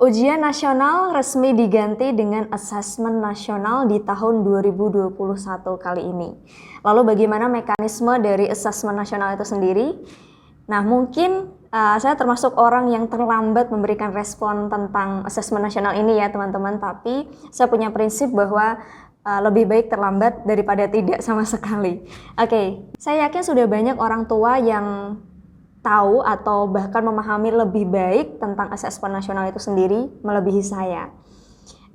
Ujian nasional resmi diganti dengan asesmen nasional di tahun 2021 kali ini. Lalu bagaimana mekanisme dari asesmen nasional itu sendiri? Nah, mungkin saya termasuk orang yang terlambat memberikan respon tentang asesmen nasional ini ya teman-teman, tapi saya punya prinsip bahwa lebih baik terlambat daripada tidak sama sekali. Oke, saya yakin sudah banyak orang tua yang tahu atau bahkan memahami lebih baik tentang asesmen nasional itu sendiri melebihi saya.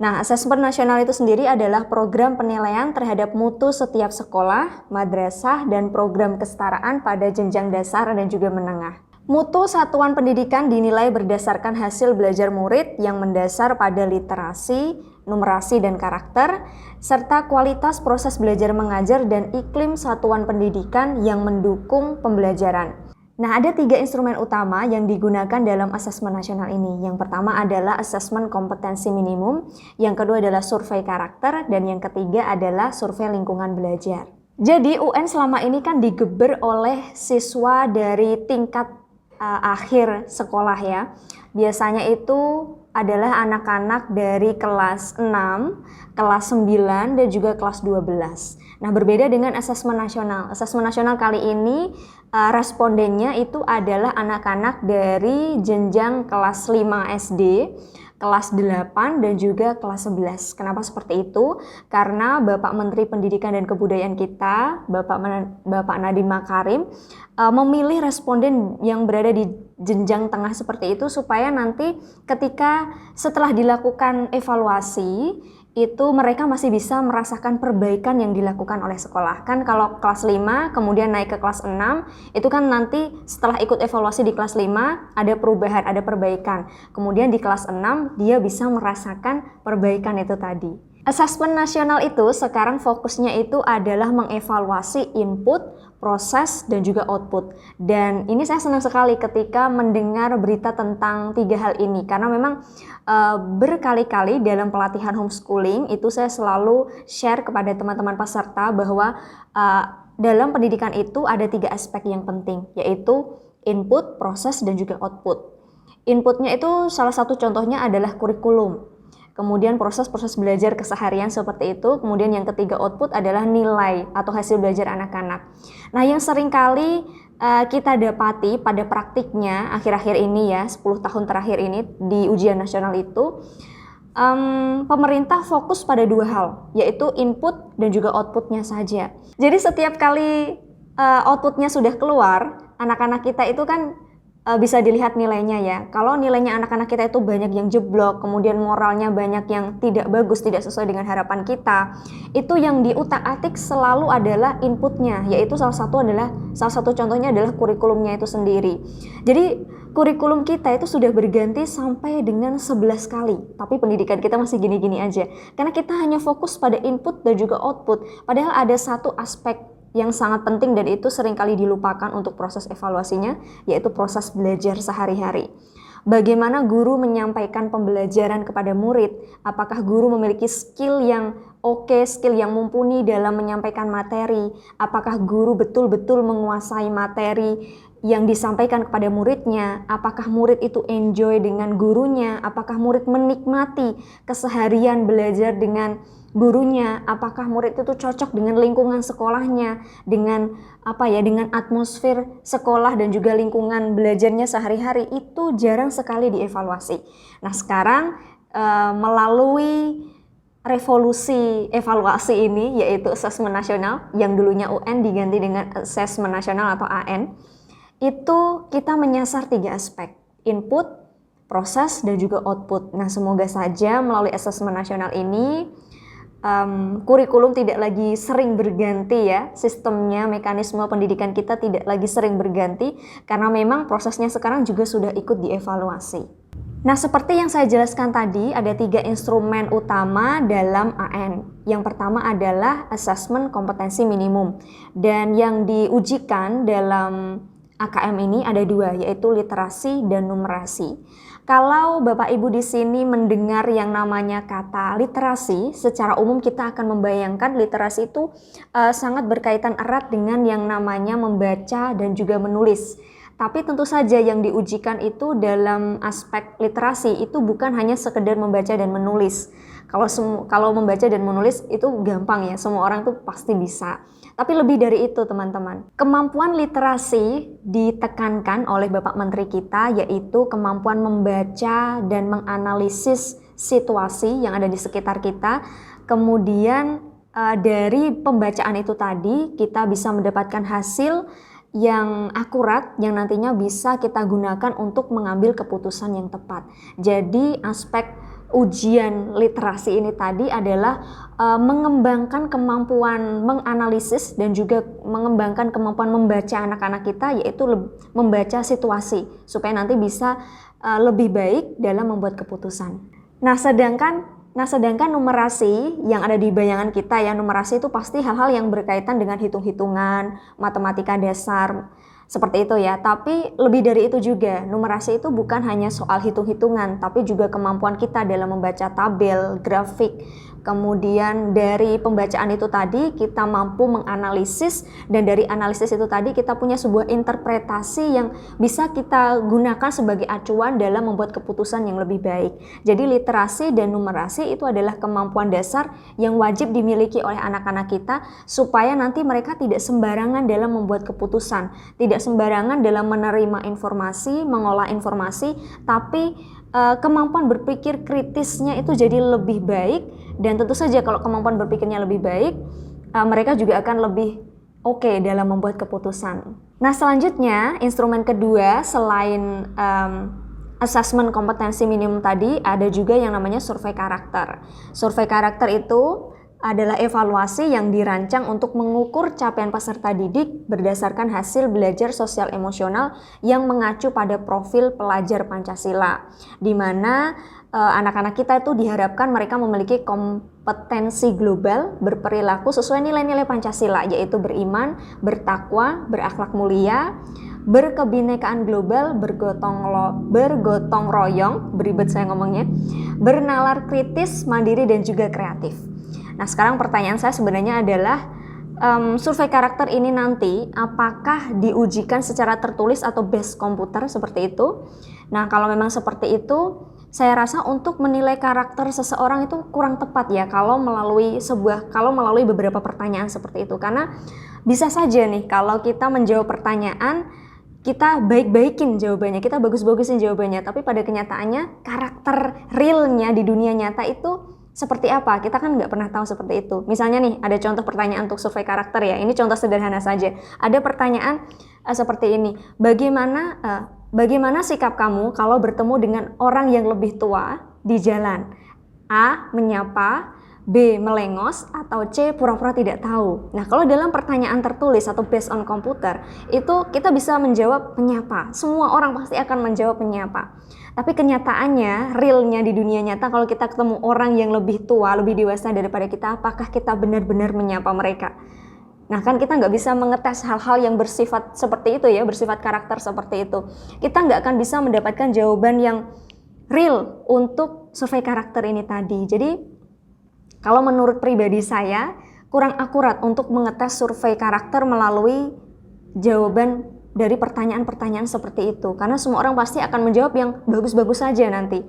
Nah, asesmen nasional itu sendiri adalah program penilaian terhadap mutu setiap sekolah, madrasah, dan program kesetaraan pada jenjang dasar dan juga menengah. Mutu satuan pendidikan dinilai berdasarkan hasil belajar murid yang mendasar pada literasi, numerasi, dan karakter, serta kualitas proses belajar mengajar dan iklim satuan pendidikan yang mendukung pembelajaran. Nah, ada 3 instrumen utama yang digunakan dalam asesmen nasional ini. Yang pertama adalah asesmen kompetensi minimum, yang kedua adalah survei karakter, dan yang ketiga adalah survei lingkungan belajar. Jadi UN selama ini kan digeber oleh siswa dari tingkat akhir sekolah ya. Biasanya itu adalah anak-anak dari kelas 6, kelas 9, dan juga kelas 12. Nah, berbeda dengan asesmen nasional. Asesmen nasional kali ini respondennya itu adalah anak-anak dari jenjang kelas 5 SD, kelas 8, dan juga kelas 11. Kenapa seperti itu? Karena Bapak Menteri Pendidikan dan Kebudayaan kita, Bapak Nadiem Makarim, memilih responden yang berada di jenjang tengah seperti itu supaya nanti ketika setelah dilakukan evaluasi itu mereka masih bisa merasakan perbaikan yang dilakukan oleh sekolah. Kan kalau kelas 5 kemudian naik ke kelas 6, itu kan nanti setelah ikut evaluasi di kelas 5 ada perubahan, ada perbaikan. Kemudian di kelas 6 dia bisa merasakan perbaikan itu tadi. Asesmen nasional itu sekarang fokusnya itu adalah mengevaluasi input, proses, dan juga output. Dan ini saya senang sekali ketika mendengar berita tentang 3 hal ini, karena memang berkali-kali dalam pelatihan homeschooling itu saya selalu share kepada teman-teman peserta bahwa dalam pendidikan itu ada 3 aspek yang penting, yaitu input, proses, dan juga output. Inputnya itu salah satu contohnya adalah kurikulum. Kemudian proses-proses belajar keseharian seperti itu. Kemudian yang ketiga output adalah nilai atau hasil belajar anak-anak. Nah, yang seringkali kita dapati pada praktiknya akhir-akhir ini ya, 10 tahun terakhir ini di ujian nasional itu, pemerintah fokus pada 2 hal, yaitu input dan juga outputnya saja. Jadi setiap kali outputnya sudah keluar, anak-anak kita itu kan bisa dilihat nilainya ya. Kalau nilainya anak-anak kita itu banyak yang jeblok, kemudian moralnya banyak yang tidak bagus, tidak sesuai dengan harapan kita, itu yang diutak-atik selalu adalah inputnya, yaitu salah satu contohnya adalah kurikulumnya itu sendiri. Jadi kurikulum kita itu sudah berganti sampai dengan 11 kali, tapi pendidikan kita masih gini-gini aja. Karena kita hanya fokus pada input dan juga output, padahal ada satu aspek yang sangat penting dan itu seringkali dilupakan untuk proses evaluasinya, yaitu proses belajar sehari-hari. Bagaimana guru menyampaikan pembelajaran kepada murid? Apakah guru memiliki skill yang oke, skill yang mumpuni dalam menyampaikan materi? Apakah guru betul-betul menguasai materi yang disampaikan kepada muridnya? Apakah murid itu enjoy dengan gurunya? Apakah murid menikmati keseharian belajar dengan gurunya? Apakah murid itu cocok dengan lingkungan sekolahnya, dengan dengan atmosfer sekolah dan juga lingkungan belajarnya sehari-hari? Itu jarang sekali dievaluasi. Nah, sekarang melalui revolusi evaluasi ini, yaitu asesmen nasional yang dulunya UN diganti dengan asesmen nasional atau AN, itu kita menyasar 3 aspek, input, proses, dan juga output. Nah, semoga saja melalui asesmen nasional ini kurikulum tidak lagi sering berganti ya, sistemnya, mekanisme pendidikan kita tidak lagi sering berganti, karena memang prosesnya sekarang juga sudah ikut dievaluasi. Nah, seperti yang saya jelaskan tadi, ada 3 instrumen utama dalam AN. Yang pertama adalah asesmen kompetensi minimum, dan yang diujikan dalam AKM ini ada 2, yaitu literasi dan numerasi. Kalau Bapak Ibu di sini mendengar yang namanya kata literasi, secara umum kita akan membayangkan literasi itu sangat berkaitan erat dengan yang namanya membaca dan juga menulis. Tapi tentu saja yang diujikan itu dalam aspek literasi itu bukan hanya sekedar membaca dan menulis. Kalau membaca dan menulis itu gampang ya, semua orang tuh pasti bisa. Tapi lebih dari itu teman-teman. Kemampuan literasi ditekankan oleh Bapak Menteri kita, yaitu kemampuan membaca dan menganalisis situasi yang ada di sekitar kita. Kemudian dari pembacaan itu tadi kita bisa mendapatkan hasil yang akurat yang nantinya bisa kita gunakan untuk mengambil keputusan yang tepat. Jadi aspek ujian literasi ini tadi adalah mengembangkan kemampuan menganalisis dan juga mengembangkan kemampuan membaca anak-anak kita, yaitu membaca situasi supaya nanti bisa lebih baik dalam membuat keputusan. Nah, sedangkan numerasi yang ada di bayangan kita ya, numerasi itu pasti hal-hal yang berkaitan dengan hitung-hitungan, matematika dasar, seperti itu ya. Tapi lebih dari itu juga, numerasi itu bukan hanya soal hitung-hitungan, tapi juga kemampuan kita dalam membaca tabel, grafik. Kemudian dari pembacaan itu tadi kita mampu menganalisis, dan dari analisis itu tadi kita punya sebuah interpretasi yang bisa kita gunakan sebagai acuan dalam membuat keputusan yang lebih baik. Jadi literasi dan numerasi itu adalah kemampuan dasar yang wajib dimiliki oleh anak-anak kita supaya nanti mereka tidak sembarangan dalam membuat keputusan, tidak sembarangan dalam menerima informasi, mengolah informasi, tapi kemampuan berpikir kritisnya itu jadi lebih baik. Dan tentu saja kalau kemampuan berpikirnya lebih baik, mereka juga akan lebih oke dalam membuat keputusan. Nah, selanjutnya instrumen kedua selain asesmen kompetensi minimum tadi, ada juga yang namanya survei karakter. Survei karakter itu adalah evaluasi yang dirancang untuk mengukur capaian peserta didik berdasarkan hasil belajar sosial emosional yang mengacu pada profil pelajar Pancasila, di mana anak-anak kita itu diharapkan mereka memiliki kompetensi global berperilaku sesuai nilai-nilai Pancasila, yaitu beriman, bertakwa, berakhlak mulia, berkebinekaan global, bergotong royong, beribet saya ngomongnya, bernalar kritis, mandiri, dan juga kreatif. Nah, sekarang pertanyaan saya sebenarnya adalah survei karakter ini nanti apakah diujikan secara tertulis atau base komputer seperti itu? Nah, kalau memang seperti itu, saya rasa untuk menilai karakter seseorang itu kurang tepat ya kalau melalui beberapa pertanyaan seperti itu, karena bisa saja nih kalau kita menjawab pertanyaan kita baik-baikin jawabannya, kita bagus-bagusin jawabannya, tapi pada kenyataannya karakter realnya di dunia nyata itu seperti apa? Kita kan nggak pernah tahu seperti itu. Misalnya nih, ada contoh pertanyaan untuk survei karakter ya. Ini contoh sederhana saja. Ada pertanyaan seperti ini. Bagaimana sikap kamu kalau bertemu dengan orang yang lebih tua di jalan? A. Menyapa, B. Melengos, atau C. Pura-pura tidak tahu. Nah, kalau dalam pertanyaan tertulis atau based on komputer, itu kita bisa menjawab menyapa. Semua orang pasti akan menjawab menyapa. Tapi kenyataannya, realnya di dunia nyata, kalau kita ketemu orang yang lebih tua, lebih dewasa daripada kita, apakah kita benar-benar menyapa mereka? Nah, kan kita nggak bisa mengetes hal-hal yang bersifat seperti itu ya, bersifat karakter seperti itu. Kita nggak akan bisa mendapatkan jawaban yang real untuk survei karakter ini tadi. Jadi, kalau menurut pribadi saya, kurang akurat untuk mengetes survei karakter melalui jawaban dari pertanyaan-pertanyaan seperti itu, karena semua orang pasti akan menjawab yang bagus-bagus saja nanti,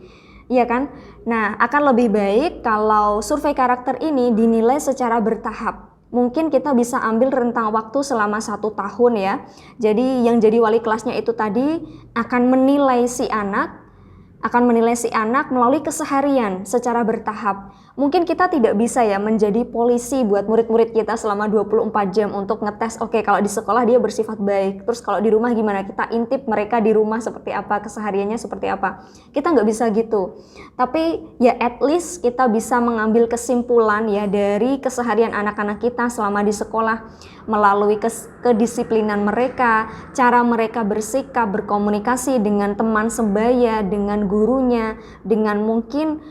iya kan? Nah, akan lebih baik kalau survei karakter ini dinilai secara bertahap. Mungkin kita bisa ambil rentang waktu selama 1 tahun ya. Jadi yang jadi wali kelasnya itu tadi akan menilai si anak melalui keseharian secara bertahap. Mungkin kita tidak bisa ya menjadi polisi buat murid-murid kita selama 24 jam untuk ngetes, oke, kalau di sekolah dia bersifat baik, terus kalau di rumah gimana? Kita intip mereka di rumah seperti apa, kesehariannya seperti apa. Kita nggak bisa gitu. Tapi ya at least kita bisa mengambil kesimpulan ya dari keseharian anak-anak kita selama di sekolah melalui kedisiplinan mereka, cara mereka bersikap, berkomunikasi dengan teman sebaya, dengan gurunya, dengan mungkin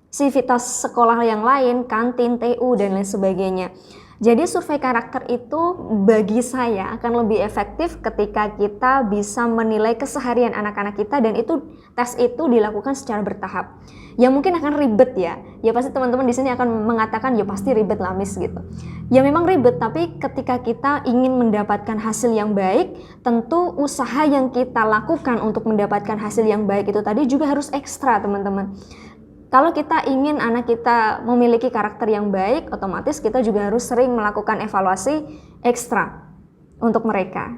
sivitas sekolah yang lain, kantin, TU, dan lain sebagainya. Jadi survei karakter itu bagi saya akan lebih efektif ketika kita bisa menilai keseharian anak-anak kita, dan itu tes itu dilakukan secara bertahap. Ya mungkin akan ribet ya pasti teman-teman di sini akan mengatakan ya pasti ribet lah Miss gitu. Ya memang ribet, tapi ketika kita ingin mendapatkan hasil yang baik, tentu usaha yang kita lakukan untuk mendapatkan hasil yang baik itu tadi juga harus ekstra teman-teman. Kalau kita ingin anak kita memiliki karakter yang baik, otomatis kita juga harus sering melakukan evaluasi ekstra untuk mereka.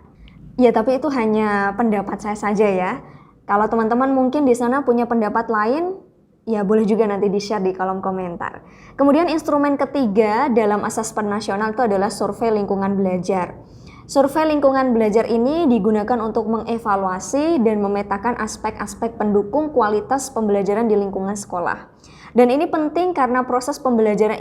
Ya, tapi itu hanya pendapat saya saja ya. Kalau teman-teman mungkin di sana punya pendapat lain, ya boleh juga nanti di-share di kolom komentar. Kemudian instrumen ketiga dalam asesmen nasional itu adalah survei lingkungan belajar. Survei lingkungan belajar ini digunakan untuk mengevaluasi dan memetakan aspek-aspek pendukung kualitas pembelajaran di lingkungan sekolah. Dan ini penting karena proses pembelajaran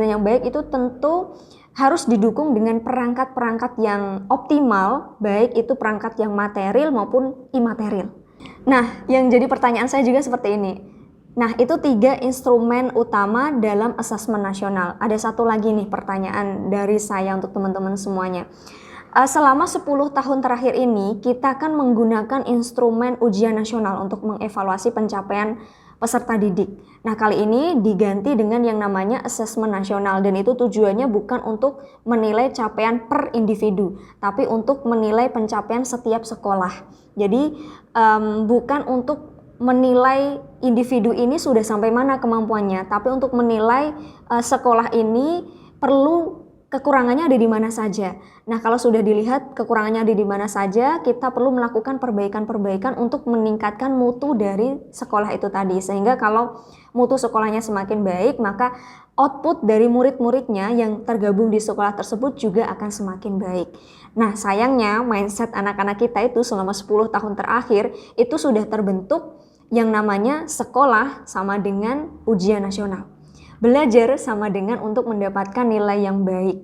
yang baik itu tentu harus didukung dengan perangkat-perangkat yang optimal, baik itu perangkat yang material maupun imaterial. Nah, yang jadi pertanyaan saya juga seperti ini. Nah, itu 3 instrumen utama dalam asesmen nasional. Ada satu lagi nih pertanyaan dari saya untuk teman-teman semuanya. Selama 10 tahun terakhir ini, kita akan menggunakan instrumen ujian nasional untuk mengevaluasi pencapaian peserta didik. Nah, kali ini diganti dengan yang namanya asesmen nasional, dan itu tujuannya bukan untuk menilai capaian per individu, tapi untuk menilai pencapaian setiap sekolah. Jadi, bukan untuk menilai individu ini sudah sampai mana kemampuannya, tapi untuk menilai sekolah ini perlu kekurangannya ada di mana saja. Nah, kalau sudah dilihat kekurangannya ada di mana saja, kita perlu melakukan perbaikan-perbaikan untuk meningkatkan mutu dari sekolah itu tadi. Sehingga kalau mutu sekolahnya semakin baik, maka output dari murid-muridnya yang tergabung di sekolah tersebut juga akan semakin baik. Nah, sayangnya mindset anak-anak kita itu selama 10 tahun terakhir itu sudah terbentuk yang namanya sekolah sama dengan ujian nasional. Belajar sama dengan untuk mendapatkan nilai yang baik.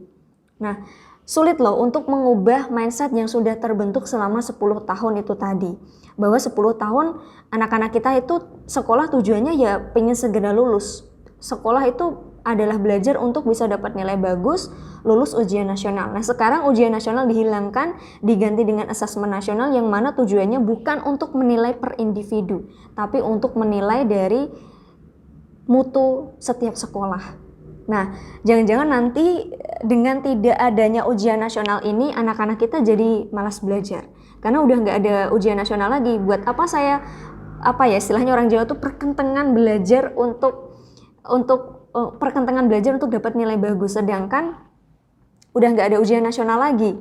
Nah, sulit loh untuk mengubah mindset yang sudah terbentuk selama 10 tahun itu tadi. Bahwa 10 tahun anak-anak kita itu sekolah tujuannya ya pengen segera lulus. Sekolah itu adalah belajar untuk bisa dapat nilai bagus, lulus ujian nasional. Nah, sekarang ujian nasional dihilangkan, diganti dengan asesmen nasional yang mana tujuannya bukan untuk menilai per individu, tapi untuk menilai dari mutu setiap sekolah. Nah, jangan-jangan nanti dengan tidak adanya ujian nasional ini, anak-anak kita jadi malas belajar. Karena udah nggak ada ujian nasional lagi. Buat apa saya, istilahnya orang Jawa tuh perkentangan belajar untuk dapat nilai bagus, sedangkan udah nggak ada ujian nasional lagi.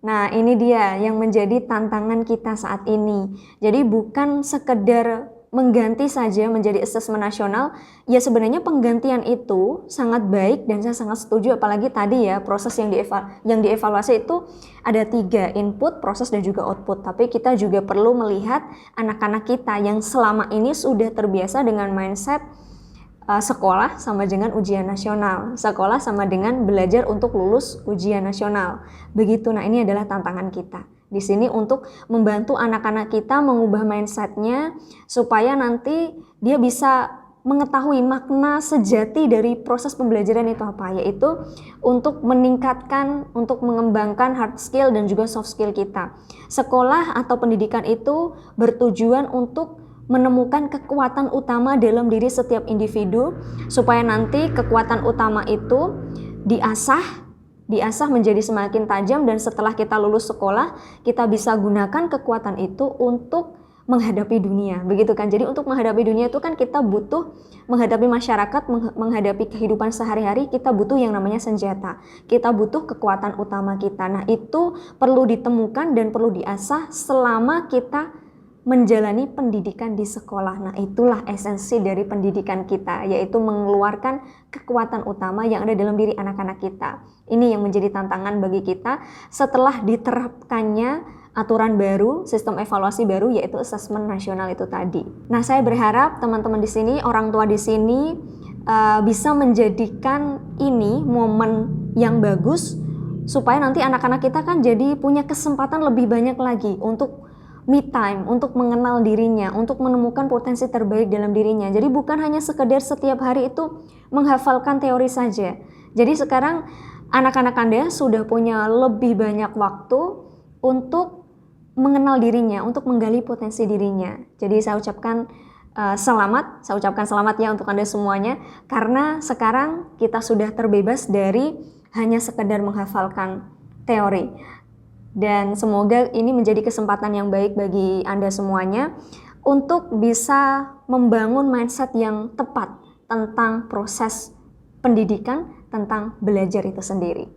Nah, ini dia yang menjadi tantangan kita saat ini. Jadi bukan sekedar mengganti saja menjadi asesmen nasional, ya sebenarnya penggantian itu sangat baik dan saya sangat setuju, apalagi tadi ya proses yang dievaluasi itu ada 3, input, proses, dan juga output. Tapi kita juga perlu melihat anak-anak kita yang selama ini sudah terbiasa dengan mindset sekolah sama dengan ujian nasional, sekolah sama dengan belajar untuk lulus ujian nasional. Begitu. Nah, ini adalah tantangan kita di sini untuk membantu anak-anak kita mengubah mindsetnya supaya nanti dia bisa mengetahui makna sejati dari proses pembelajaran itu apa, yaitu untuk meningkatkan, untuk mengembangkan hard skill dan juga soft skill kita. Sekolah atau pendidikan itu bertujuan untuk menemukan kekuatan utama dalam diri setiap individu supaya nanti kekuatan utama itu diasah menjadi semakin tajam, dan setelah kita lulus sekolah kita bisa gunakan kekuatan itu untuk menghadapi dunia, begitu kan. Jadi untuk menghadapi dunia itu kan kita butuh menghadapi masyarakat, menghadapi kehidupan sehari-hari, kita butuh yang namanya senjata, kita butuh kekuatan utama kita. Nah, itu perlu ditemukan dan perlu diasah selama kita menjalani pendidikan di sekolah. Nah, itulah esensi dari pendidikan kita, yaitu mengeluarkan kekuatan utama yang ada dalam diri anak-anak kita. Ini yang menjadi tantangan bagi kita setelah diterapkannya aturan baru, sistem evaluasi baru, yaitu asesmen nasional itu tadi. Nah, saya berharap teman-teman di sini, orang tua di sini bisa menjadikan ini momen yang bagus supaya nanti anak-anak kita kan jadi punya kesempatan lebih banyak lagi untuk me time, untuk mengenal dirinya, untuk menemukan potensi terbaik dalam dirinya. Jadi bukan hanya sekedar setiap hari itu menghafalkan teori saja. Jadi sekarang anak-anak Anda sudah punya lebih banyak waktu untuk mengenal dirinya, untuk menggali potensi dirinya. Jadi saya ucapkan selamat ya untuk Anda semuanya, karena sekarang kita sudah terbebas dari hanya sekedar menghafalkan teori. Dan semoga ini menjadi kesempatan yang baik bagi Anda semuanya untuk bisa membangun mindset yang tepat tentang proses pendidikan, tentang belajar itu sendiri.